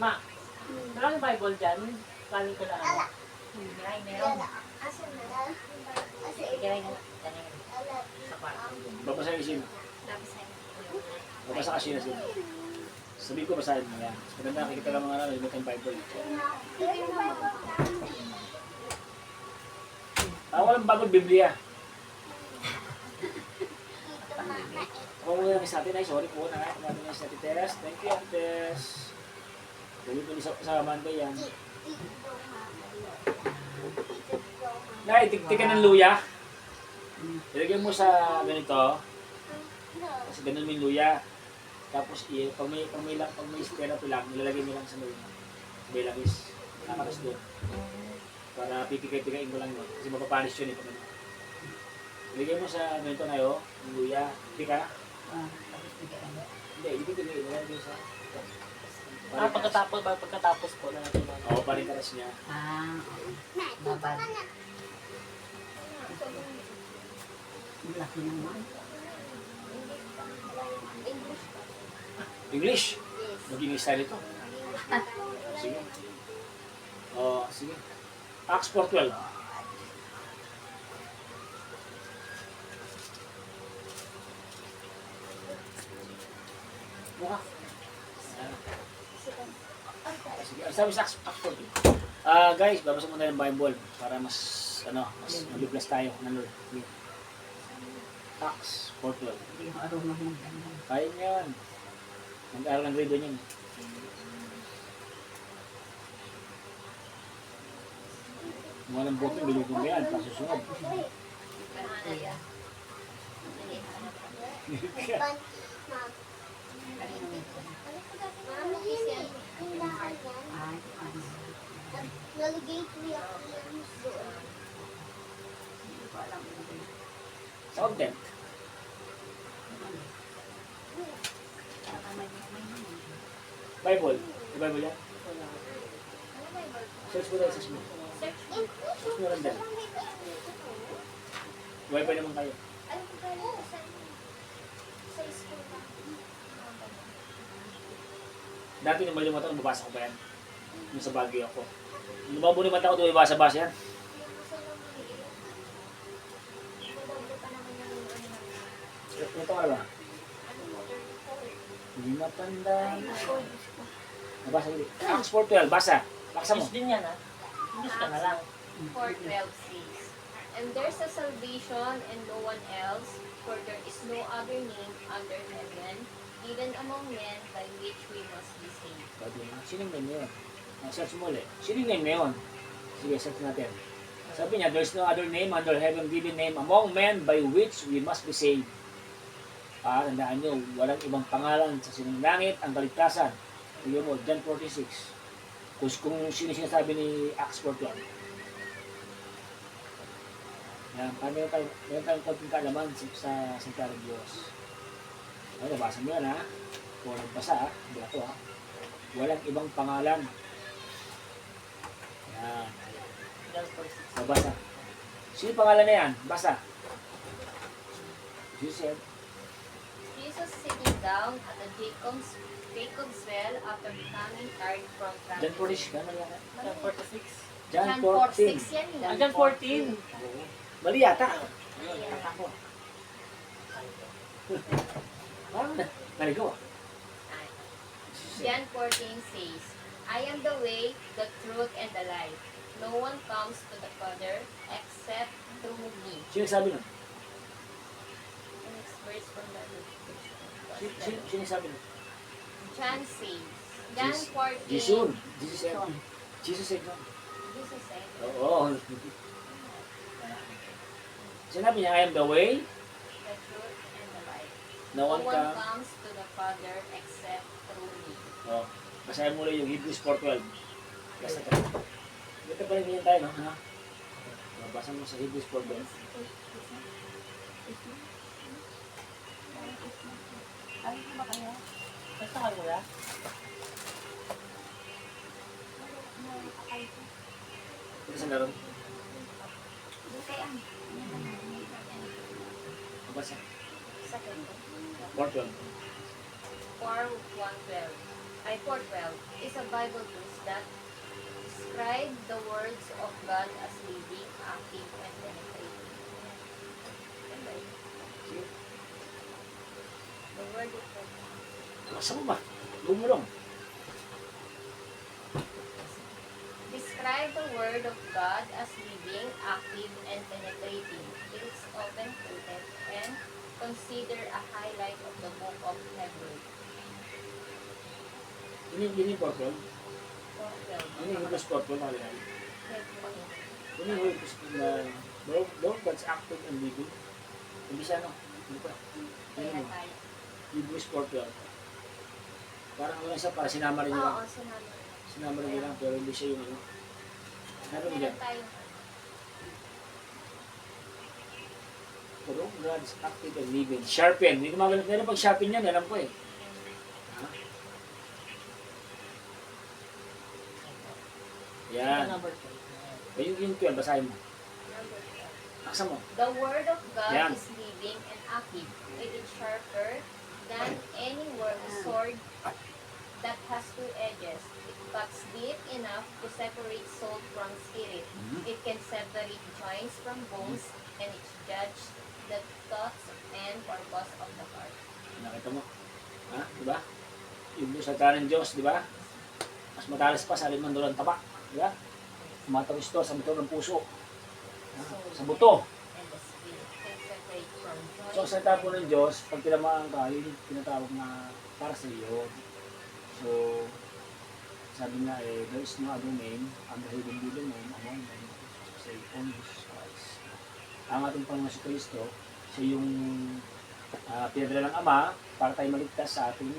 ma, meron yung Bible dyan. Galing ko na ano. Meron. Asan na? Babasahin si Babasa kasi na sila. Sabi ko basahin mo yan. Maganda nakikita lang mga limit ng Bible. Walang bagong Biblia. Ako muna kami sa atin ay sorry po na. Kumagin na sa Tess. Thank you, Tess. Dali po sa Monday yan. Nay, tigtikan ng luya. Ilagay mo sa ganito. Kasi ganun mo yung luya. Tapos pag may stera to lang, nilalagay mo lang sa luya. May langis. Nakaras doon. Para pipikay-pikayin mo lang yun. Kasi mapapanis yun eh. Ilagay mo sa ganito na yun. Yung luya. Pika. Hindi, ibig ilagay mo sa... Pagkatapos po na natin. Oo, parikaras niya. Babad. Laki naman. English. English? Yes. Maging style ito. Sige. Sige. Acts 4:12. Mukha. Sige. Sabi sa Acts 4:12. Guys, babasa muna yung Bible para mas mabiblas tayo ng Lord. Sige. Acts 4:12. Hindi ko arunong magdanda. Kaya niya yan. Mag-aaral ng grade 1 yan. Mga ng buto, bilog mo yan, pasusunod. Ay, ano. Nalagay ko yung doon. Hindi ko alam. Sa content. Bible. Yung Bible yan. Search mo tayo, search mo. Search mo lang dyan. Wifi naman kayo. Alam ko galing ko sa school na. Dati nung mali mata, nababasa ko pa yan. Yung sa Baguio ako. Nung babo ni mata ko, basa-basa yan. Ito ka ba? Hindi matanda. Nabasa ko. Acts 4:12, basa. Baksa mo. English din yan ha. English ka na lang. 4:12 says, And there's a salvation and no one else, for there is no other name under heaven given among men by which we must be saved. Sabi nga, sinong name na yun? Search mo ulit. Sinong name na yun? Sige, search natin. Sabi niya, there's no other name under heaven given name among men by which we must be saved. Tandaan nyo, walang ibang pangalan sa sinulangit ang kaligtasan. Tignan mo, John 46. Kung sino sinasabi ni Acts 4:1. Yan, meron tayong konting kaalaman sa salita ng Diyos. Ay, nabasa mo yan ha. Kung nagbasa, hindi ako ha. Walang ibang pangalan. Yan. Nabasa. Sino pangalan na yan? Basa. Jesus said, Jesus sitting down at the Jacob's well after becoming tired from John traveling. 46 ka, mali yata. John 46. John John 14. 4:6 yan eh. Ah, John 14. Oo. Mali yata. Yeah. Ako. Naligaw ah. John 14 says, I am the way, the truth, and the life. No one comes to the Father except through me. Sino sabi nun? The next verse from the Sino sabi nun? John says, John 14. Jesus. Jesus said. Jesus said nun. Jesus said, Oo. Sinabi niya, I am the way. the truth, and the life. No one can. comes to the Father except through me. Oh, basahin mo lang yung Hebrews 4:12. Basta ka. Dito pa rin yan tayo, no? Ha? Basa mo sa Hebrews 4:12. Ay, ba kaya? Basta ka kuya. Ito sa naroon. Hindi kaya. Basa. Second, 4:12. 4:12 is a Bible verse that describe the words of God as living, active, and penetrating. Sige. The word of God. Basa mo ba? Gumulong. Describe the word of God as living, active, and penetrating. It is often quoted and considered a highlight of the book of Hebrews. Yun yung 4:12. 4:12. Yun yung Hebrews 4:12 na rin. Hebrews. Yun yung Hebrews na Lord God's active and living. Hindi siya, no? Hindi pa. Kaya Yun yung tayo. Hebrews 4:12. Parang ano siya, para sinama rin nila. Oo, sinabi. Sinama rin nila, pero hindi siya yung ano. Sabi mo dyan, Kaya tayo. puro God's active and living. Sharpen. Hindi ko magalit nila pag sharpen yan, alam ko eh. Ha? Yan. Number 2. Yung 12, basahin mo. Number 12. Aksa mo. The word of God Yan. is living and active. It is sharper than any sword that has two edges. It cuts deep enough to separate soul from spirit. Mhm. It can separate joints from bones, and it judges the thoughts and purpose of the heart. Nakita mo? Ha? Diba? Yung salita ng Diyos, diba? Mas matalas pa sa limang dolang tabak. Diba? Tumatawis to sa buto ng puso. Ha? Sa buto. And the spirit can separate from joints. So, sa salita po ng Diyos, pag tinamaan ka, yun yung tinatawag na para sa iyo. So, sabi nga eh, there is no other name under heaven given name among men. Say, only Jesus Christ. Ang ating Panginoon si Kristo, siya yung pinadala ng Ama para tayo maligtas sa ating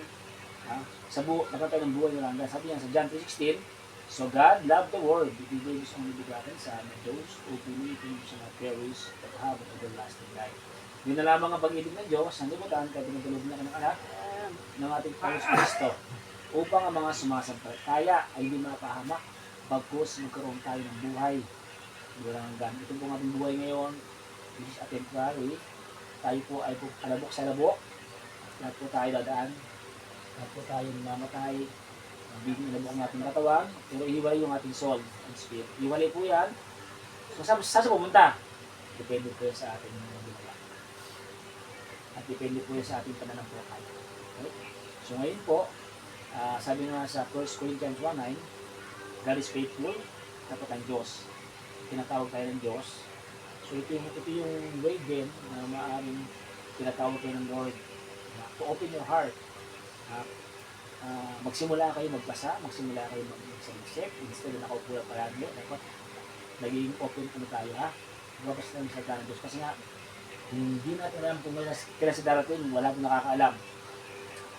nagkaroon tayo ng buhay na langgan. Sabi niya sa John 3:16, so God loved the world, He gave His only begotten Son, and those who believe in Him shall not perish, but have an everlasting life. Yun na lamang ang pag-ibig ng Diyos, ang libutan, kaya pinagulog na ng anak ng ating Panginoon Kristo, upang ang mga sumasampalataya ay hindi mapahamak, bagkus magkaroon tayo ng buhay. Walang hanggan. Ito po ang ating buhay ngayon, which is a temporary. Tayo po ay alabok sa labok. Lahat po tayo dadaan. Lahat po tayo mamatay. Biging ilabok ang ating katawan. Pero ihiwalay yung ating soul and spirit. Ihiwalay po yan. So saan sa pumunta? Depende po yan sa ating mga ginagawa. At depende po yan sa ating pananampalataya. Okay? So ngayon po, sabi nga sa 1 Corinthians 1:9, God is faithful, dapat ang Diyos. Tinatawag tayo ng Diyos. So So ito yung way din na maaaring tinatawag kayo ng Lord to open your heart. Magsimula kayo magbasa, magsimula kayo mag-isip, instead na nakaupo lang palagi. Dapat naging open po tayo ha. Magbabasa namin sa ng Diyos. Kasi nga, hindi natin alam kung kailan sa darating, wala din nakakaalam.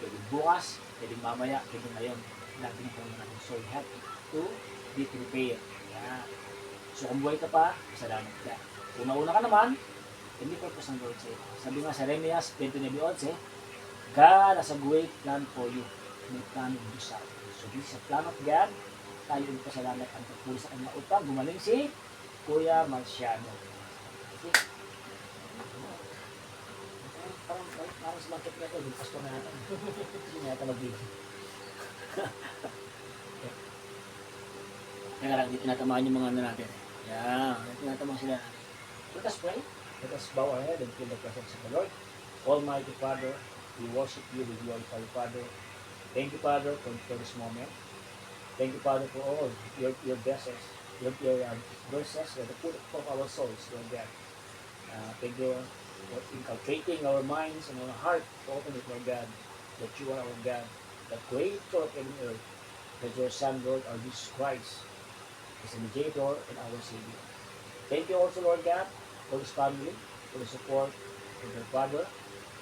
Pwedeng bukas, pwedeng mamaya, pwedeng ngayon. Natin po natin. So you have to be prepared. Yeah. So kung buhay ka pa, salamat ka. Kung nauna ka naman, hindi purpose ng Lord sa'yo. Sabi nga sa Jeremias 29:11, God has a great plan for you. May plan ng Diyos sa atin. So this is a plan of God. Tayo ulit pasalamat ang pagpuli sa kanyang utang. Gumaling si Kuya Marciano. Okay. Parang sa market na ito, yung pastor na natin. Hindi na natin mag-video. Kaya lang, dito natamaan yung mga ano natin. Yan, tinatamaan sila natin. Let us pray. Let us bow our head and feel the presence of the Lord. Almighty Father, we worship you, we glorify you, Father. Thank you, Father, for this moment. Thank you, Father, for all your blessings, your verses, the food of our souls, Lord God. Thank you for inculcating our minds and our heart to open it, Lord God, that you are our God, the creator of heaven and earth, that your Son, Lord, our Jesus Christ, is the mediator and our Savior. Thank you also, Lord God, for this family, for the support of their Father,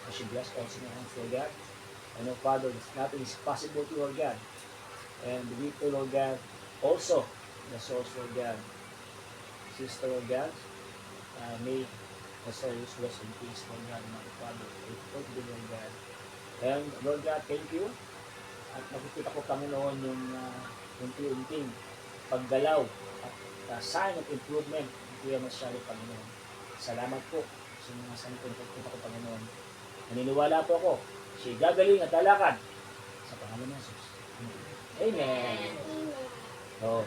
as you bless also in our hands, Lord God. I know, Father, that nothing is possible to Lord God. And we pray, Lord God, also the souls, Lord God, Sister, Lord God, may the souls rest in peace, Lord God, and our Father. We pray to you, Lord God. And Lord God, thank you. At nakikita ko, Panginoon, yung unti-unting paggalaw at sign of improvement ng Kuya Marciano, Panginoon. Salamat po sa mga sanitong pagpunta ko, Panginoon. Naniniwala po ako, siya'y gagaling at lalakad sa pangalan ng Jesus. Amen. So,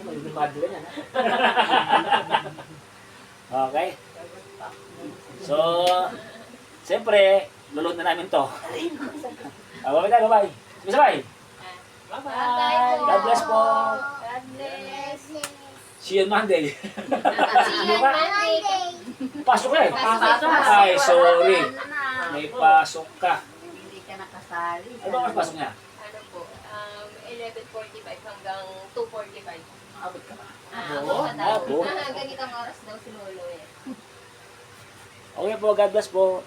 magiging madre yan, ha? Okay. So, siyempre, lulod na namin to. Bye-bye tayo, bye-bye. Sabay. Bye-bye! God bless po. God bless. See you on Monday. See you on Monday. Pasok ka eh. Pasok. Ay, sorry. May pasok ka. Hindi ka nakasali. Ano ba ang pasok niya? Ano po, 11:45 hanggang 2:45. Abot ka ba? Oo. Abo. Ganitong oras daw si Lolo eh. Okay po, God bless po.